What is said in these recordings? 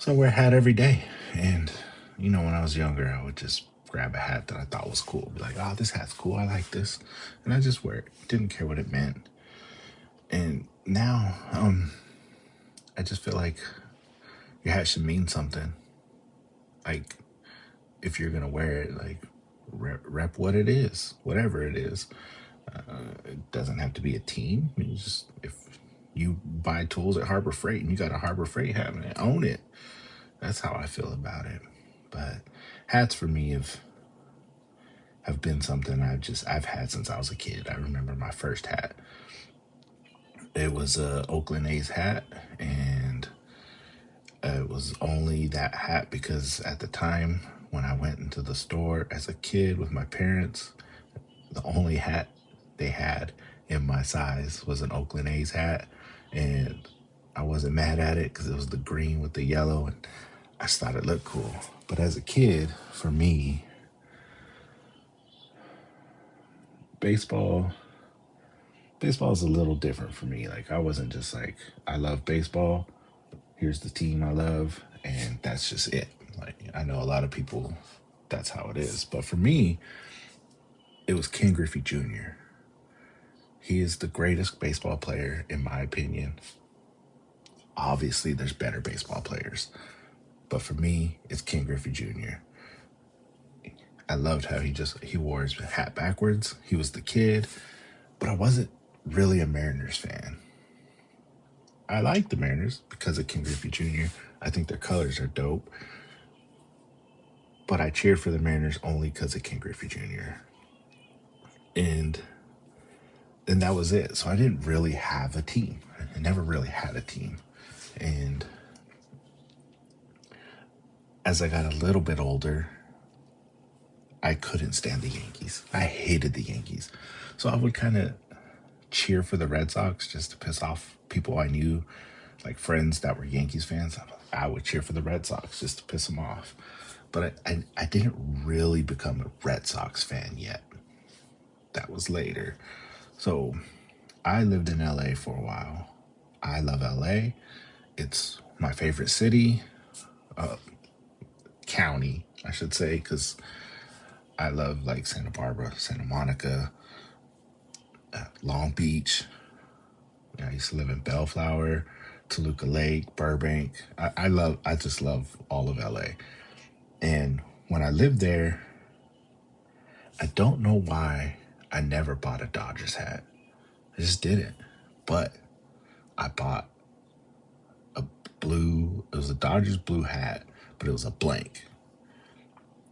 So I wear a hat every day. And, when I was younger, I would just grab a hat that I thought was cool. Be like, oh, this hat's cool. I like this. And I just wear it. Didn't care what it meant. And now, I just feel like your hat should mean something. Like, if you're going to wear it, like, rep what it is, whatever it is. It doesn't have to be a team. If you buy tools at Harbor Freight and you got a Harbor Freight hat, man, own it. That's how I feel about it. But hats for me have been something I've had since I was a kid. I remember my first hat. It was a Oakland A's hat, and it was only that hat because at the time when I went into the store as a kid with my parents, the only hat they had in my size was an Oakland A's hat, and I wasn't mad at it because it was the green with the yellow, and I just thought it looked cool. But as a kid, for me, baseball baseball is a little different for me. Like I wasn't just like I love baseball. Here's the team I love, and that's just it. Like I know a lot of people, that's how it is. But for me, it was Ken Griffey Jr. He is the greatest baseball player in my opinion. Obviously, there's better baseball players, but for me, it's Ken Griffey Jr. I loved how he wore his hat backwards. He was the kid, but I wasn't really a Mariners fan. I like the Mariners because of Ken Griffey Jr. I think their colors are dope, but I cheered for the Mariners only because of Ken Griffey Jr. and and that was it. So I didn't really have a team. I never really had a team, and as I got a little bit older, I couldn't stand the Yankees. I hated the Yankees. So I would kind of cheer for the Red Sox just to piss off people I knew, like friends that were Yankees fans. I would cheer for the Red Sox just to piss them off. But I didn't really become a Red Sox fan yet. That was later. So I lived in LA for a while. I love LA. It's my favorite city, county, I should say, because I love like Santa Barbara, Santa Monica, Long Beach. I used to live in Bellflower, Toluca Lake, Burbank. I just love all of LA. And when I lived there, I don't know why I never bought a Dodgers hat. I just didn't. But I bought a it was a Dodgers blue hat, but it was a blank.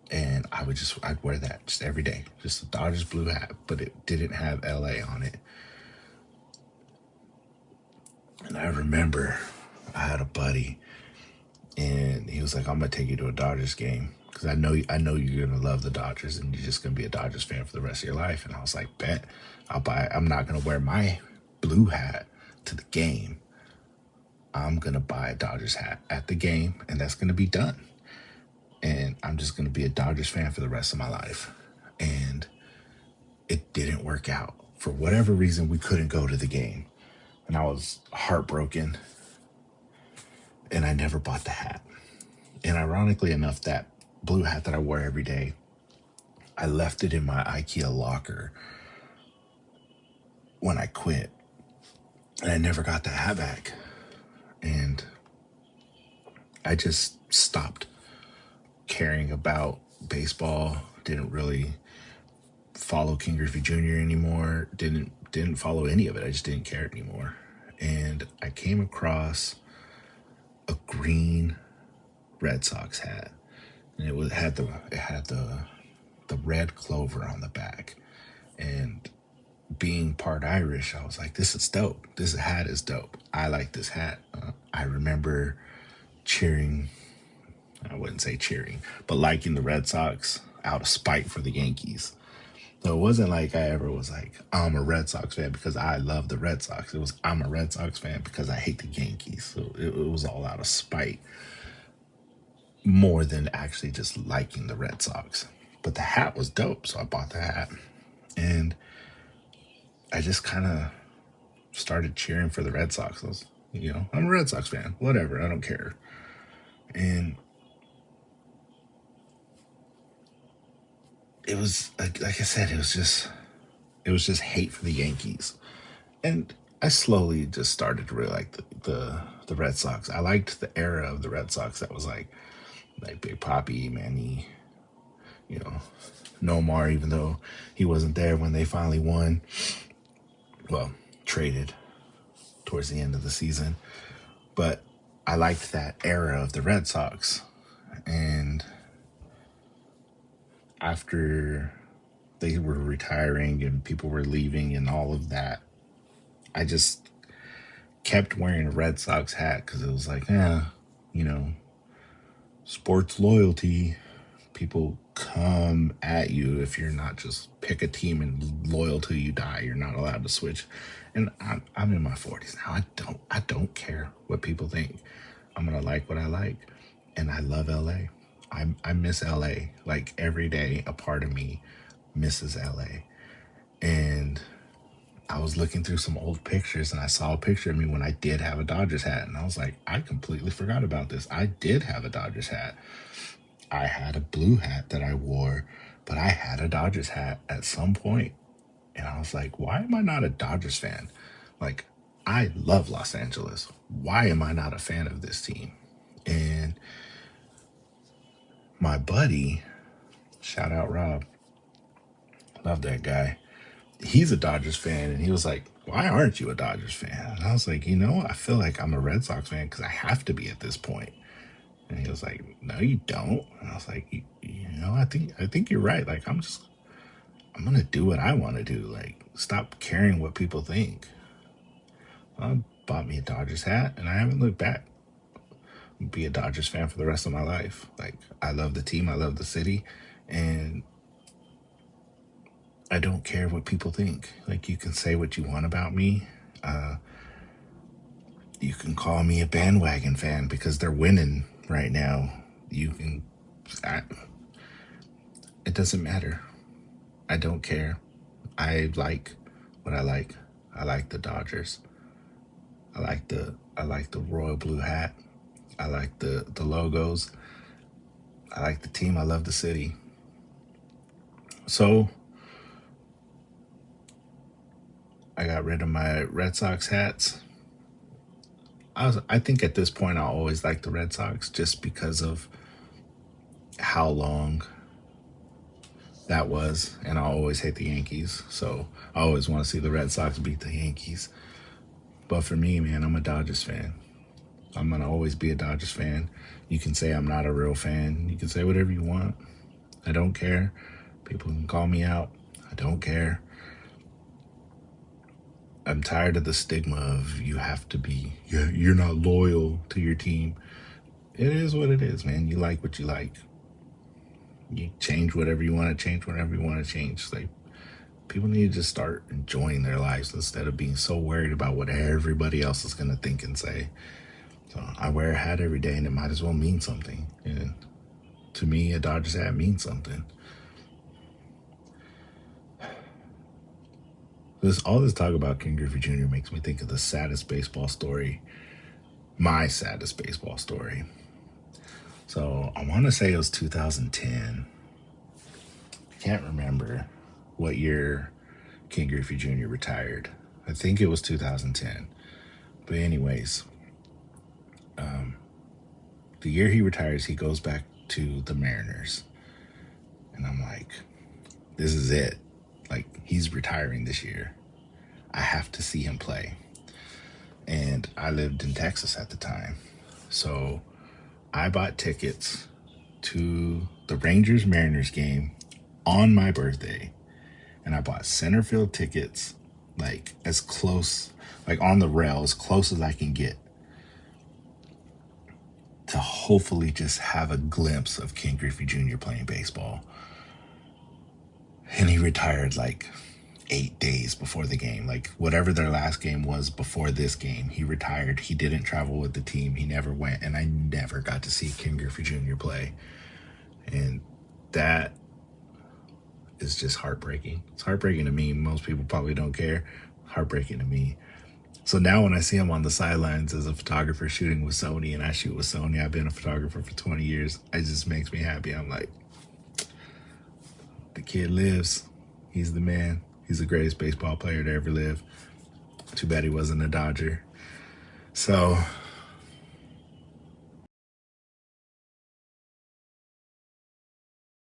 And I'd wear that just every day. Just a Dodgers blue hat, but it didn't have LA on it. And I remember I had a buddy, and he was like, "I'm gonna take you to a Dodgers game because I know you're gonna love the Dodgers, and you're just gonna be a Dodgers fan for the rest of your life." And I was like, "Bet, I'll buy it. I'm not gonna wear my blue hat to the game. I'm gonna buy a Dodgers hat at the game, and that's gonna be done. And I'm just gonna be a Dodgers fan for the rest of my life." And it didn't work out for whatever reason. We couldn't go to the game, and I was heartbroken, and I never bought the hat. And ironically enough, that blue hat that I wore every day, I left it in my IKEA locker when I quit. And I never got the hat back. And I just stopped caring about baseball. Didn't really follow King Griffey Jr. anymore. Didn't follow any of it. I just didn't care anymore. And I came across a green Red Sox hat, and it had the red clover on the back. And being part Irish, I was like, "This is dope. This hat is dope. I like this hat." I remember cheering. I wouldn't say cheering, but liking the Red Sox out of spite for the Yankees. So it wasn't like I ever was like, I'm a Red Sox fan because I love the Red Sox. It was I'm a Red Sox fan because I hate the Yankees. So it was all out of spite more than actually just liking the Red Sox. But the hat was dope, so I bought the hat. And I just kind of started cheering for the Red Sox. I'm a Red Sox fan. Whatever, I don't care. And it was like I said, it was just hate for the Yankees. And I slowly just started to really like the Red Sox. I liked the era of the Red Sox that was like Big Papi, Manny, you know, Nomar, even though he wasn't there when they finally won. Well, traded towards the end of the season. But I liked that era of the Red Sox. And after they were retiring and people were leaving and all of that, I just kept wearing a Red Sox hat because it was like, you know, sports loyalty. People come at you if you're not just pick a team and loyal till you die. You're not allowed to switch. And I'm in my 40s now. I don't care what people think. I'm gonna like what I like, and I love LA. I miss LA like every day. A part of me misses LA, and I was looking through some old pictures and I saw a picture of me when I did have a Dodgers hat. And I was like, I completely forgot about this. I did have a Dodgers hat. I had a blue hat that I wore, but I had a Dodgers hat at some point. And I was like, why am I not a Dodgers fan? Like, I love Los Angeles. Why am I not a fan of this team? And my buddy, shout out Rob, love that guy. He's a Dodgers fan, and he was like, "Why aren't you a Dodgers fan?" And I was like, I feel like I'm a Red Sox fan because I have to be at this point. And he was like, "No, you don't." And I was like, I think you're right. Like, I'm gonna do what I want to do. Like, stop caring what people think." I bought me a Dodgers hat, and I haven't looked back. Be a Dodgers fan for the rest of my life. Like, I love the team, I love the city, and I don't care what people think. Like, you can say what you want about me. You can call me a bandwagon fan because they're winning right now. You can, I, it doesn't matter. I don't care. I like what I like. I like the Dodgers. I like the royal blue hat. I like the logos. I like the team. I love the city. So I got rid of my Red Sox hats. I think at this point I'll always like the Red Sox just because of how long that was, and I always hate the Yankees. So I always want to see the Red Sox beat the Yankees. But for me, man, I'm a Dodgers fan. I'm gonna always be a Dodgers fan. You can say I'm not a real fan. You can say whatever you want. I don't care. People can call me out. I don't care. I'm tired of the stigma of you have to be, yeah, you're not loyal to your team. It is what it is, man. You like what you like. You change whatever you want to change whenever you want to change. Like, people need to just start enjoying their lives instead of being so worried about what everybody else is going to think and say. So I wear a hat every day and it might as well mean something. And to me, a Dodgers hat means something. All this talk about King Griffey Jr. makes me think of the saddest baseball story, my saddest baseball story. So I want to say it was 2010. I can't remember what year King Griffey Jr. retired. I think it was 2010. But anyways, the year he retires, he goes back to the Mariners. And I'm like, this is it. Like, he's retiring this year. I have to see him play. And I lived in Texas at the time. So I bought tickets to the Rangers Mariners game on my birthday. And I bought center field tickets, like as close, like on the rail, as close as I can get, to hopefully just have a glimpse of King Griffey Jr. playing baseball. And he retired like 8 days before the game. Like, whatever their last game was before this game, he retired. He didn't travel with the team. He never went. And I never got to see King Griffey Jr. play. And that is just heartbreaking. It's heartbreaking to me. Most people probably don't care. Heartbreaking to me. So now when I see him on the sidelines as a photographer shooting with Sony, and I shoot with Sony, I've been a photographer for 20 years. It just makes me happy. I'm like, the kid lives. He's the man. He's the greatest baseball player to ever live. Too bad he wasn't a Dodger. So